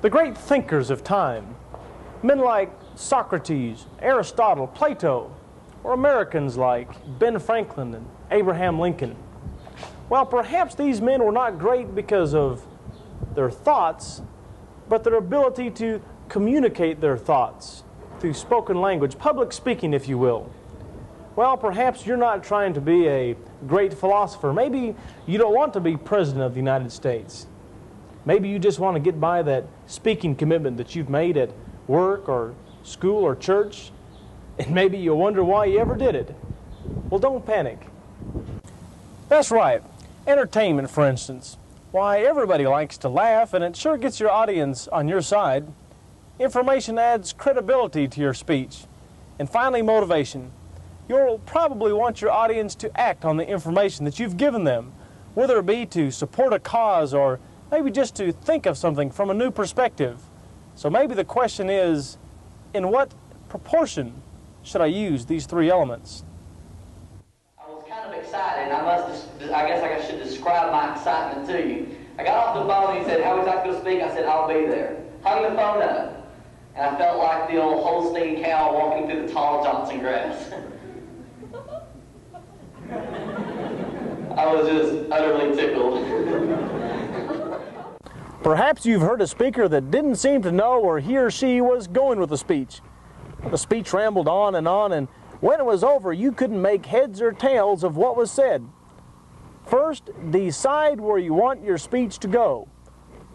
The great thinkers of time, men like Socrates, Aristotle, Plato, or Americans like Ben Franklin and Abraham Lincoln. Well, perhaps these men were not great because of their thoughts, but their ability to communicate their thoughts through spoken language, public speaking, if you will. Well, perhaps you're not trying to be a great philosopher. Maybe you don't want to be President of the United States. Maybe you just want to get by that speaking commitment that you've made at work or school or church, and maybe you wonder why you ever did it. Well, don't panic. That's right. Entertainment, for instance. Why, everybody likes to laugh, and it sure gets your audience on your side. Information adds credibility to your speech. And finally, motivation. You'll probably want your audience to act on the information that you've given them, whether it be to support a cause or maybe just to think of something from a new perspective. So maybe the question is, in what proportion should I use these three elements? I was kind of excited, and I guess I should describe my excitement to you. I got off the phone and he said, "How would you like to go speak?" I said, "I'll be there." Hung the phone up, and I felt like the old Holstein cow walking through the tall Johnson grass. I was just utterly tickled. Perhaps you've heard a speaker that didn't seem to know where he or she was going with the speech. The speech rambled on, and when it was over, you couldn't make heads or tails of what was said. First, decide where you want your speech to go.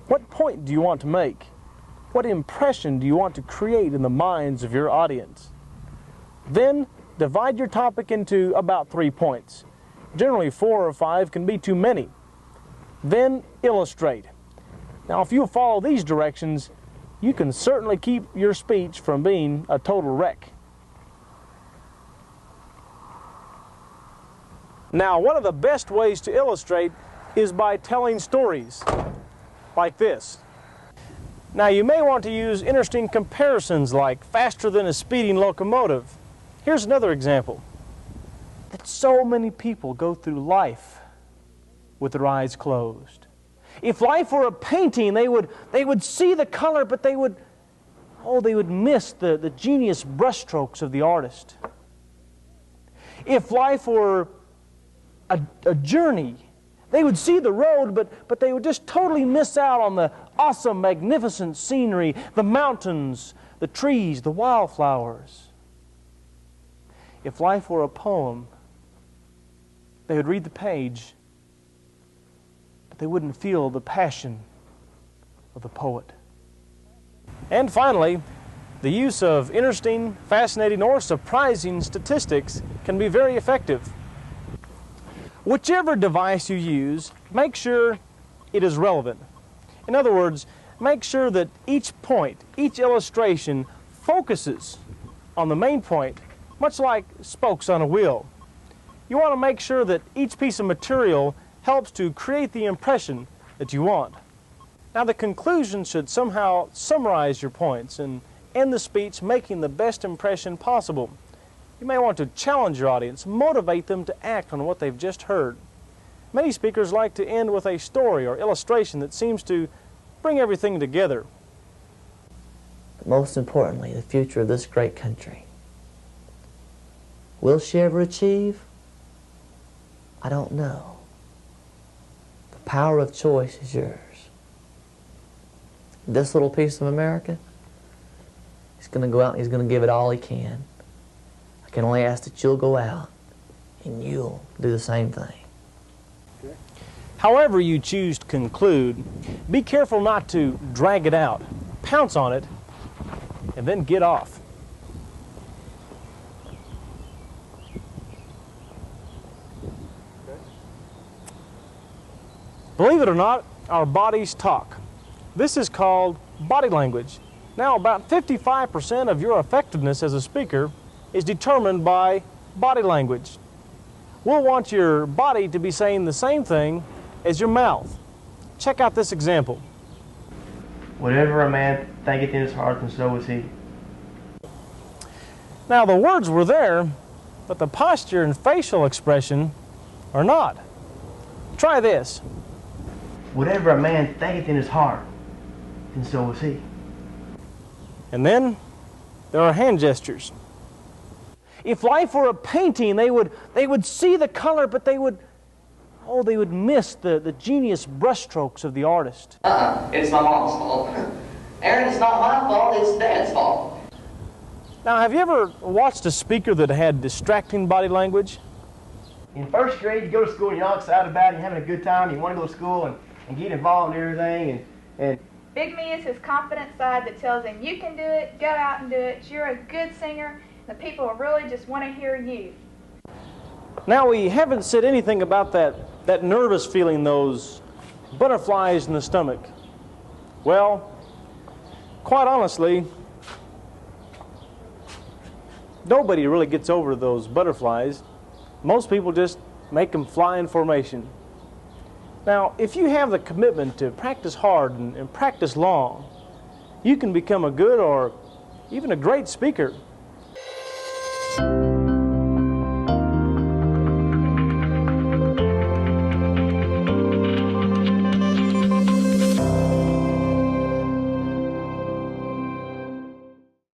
What point do you want to make? What impression do you want to create in the minds of your audience? Then, divide your topic into about 3 points. Generally, 4 or 5 can be too many. Then, illustrate. Now, if you follow these directions, you can certainly keep your speech from being a total wreck. Now, one of the best ways to illustrate is by telling stories, like this. Now, you may want to use interesting comparisons like faster than a speeding locomotive. Here's another example. That so many people go through life with their eyes closed. If life were a painting, they would see the color, but they would miss the genius brushstrokes of the artist. If life were a journey, they would see the road, but they would just totally miss out on the awesome, magnificent scenery, the mountains, the trees, the wildflowers. If life were a poem, they would read the page, but they wouldn't feel the passion of the poet. And finally, the use of interesting, fascinating, or surprising statistics can be very effective. Whichever device you use, make sure it is relevant. In other words, make sure that each point, each illustration focuses on the main point, much like spokes on a wheel. You want to make sure that each piece of material helps to create the impression that you want. Now, the conclusion should somehow summarize your points and end the speech making the best impression possible. You may want to challenge your audience, motivate them to act on what they've just heard. Many speakers like to end with a story or illustration that seems to bring everything together. But most importantly, the future of this great country. Will she ever achieve? I don't know. The power of choice is yours. This little piece of America, he's going to go out and he's going to give it all he can. I can only ask that you'll go out and you'll do the same thing. However you choose to conclude, be careful not to drag it out, pounce on it, and then get off. Believe it or not, our bodies talk. This is called body language. Now, about 55% of your effectiveness as a speaker is determined by body language. We'll want your body to be saying the same thing as your mouth. Check out this example. Whatever a man thinketh in his heart, and so is he. Now, the words were there, but the posture and facial expression are not. Try this. Whatever a man thinketh in his heart, and so is he. And then there are hand gestures. If life were a painting, they would see the color, but they would miss the genius brushstrokes of the artist. It's my mom's fault. Aaron, it's not my fault, it's Dad's fault. Now, have you ever watched a speaker that had distracting body language? In first grade, you go to school and you're all excited about it, you're having a good time, you want to go to school and get involved in everything. And Big me is his confident side that tells him, you can do it, go out and do it, you're a good singer, the people will really just want to hear you. Now, we haven't said anything about that nervous feeling, those butterflies in the stomach. Well, quite honestly, nobody really gets over those butterflies. Most people just make them fly in formation. Now, if you have the commitment to practice hard and practice long, you can become a good or even a great speaker.